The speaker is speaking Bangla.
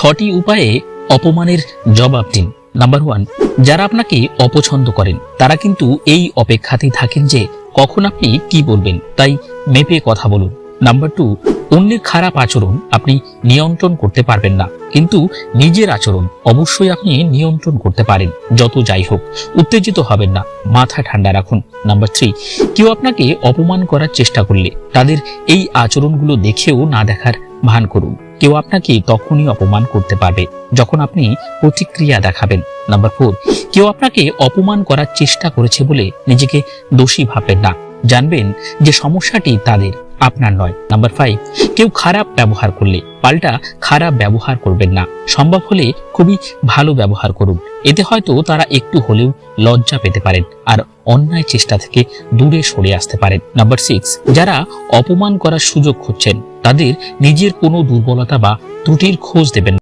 6টি উপায়ে অপমানের জবাব দিন। নাম্বার 1, যারা আপনাকে অপছন্দ করেন তারা কিন্তু এই অপেক্ষাতেই থাকেন যে কখন আপনি কি বলবেন, তাই মেপে কথা বলুন। নাম্বার 2, অন্যের খারাপ আচরণ আপনি নিয়ন্ত্রণ করতে পারবেন না, কিন্তু নিজের আচরণ অবশ্যই আপনি নিয়ন্ত্রণ করতে পারেন। যত যাই হোক উত্তেজিত হবেন না, মাথা ঠান্ডা রাখুন। নাম্বার 3, কেউ আপনাকে অপমান করার চেষ্টা করলে তাদের এই আচরণগুলো দেখেও না দেখার ভান করুন। কেউ আপনাকে তখনই অপমান করতে পারবে যখন আপনি প্রতিক্রিয়া দেখাবেন। নাম্বার 4, কেউ আপনাকে অপমান করার চেষ্টা করেছে বলে নিজেকে দোষী ভাববেন না, জানবেন যে সমস্যাটি তাদের, আপনার নয়। নাম্বার 5, কেউ খারাপ ব্যবহার করলে পাল্টা খারাপ ব্যবহার করবেন না, সম্ভব হলে খুবই ভালো ব্যবহার করুন। এতে হয়তো তারা একটু হলেও লজ্জা পেতে পারেন আর অন্যায় চেষ্টা থেকে দূরে সরে আসতে পারেন। নাম্বার 6, যারা অপমান করার সুযোগ খুঁজছেন তাদের নিজের কোনো দুর্বলতা বা ত্রুটির খোঁজ দেবেন।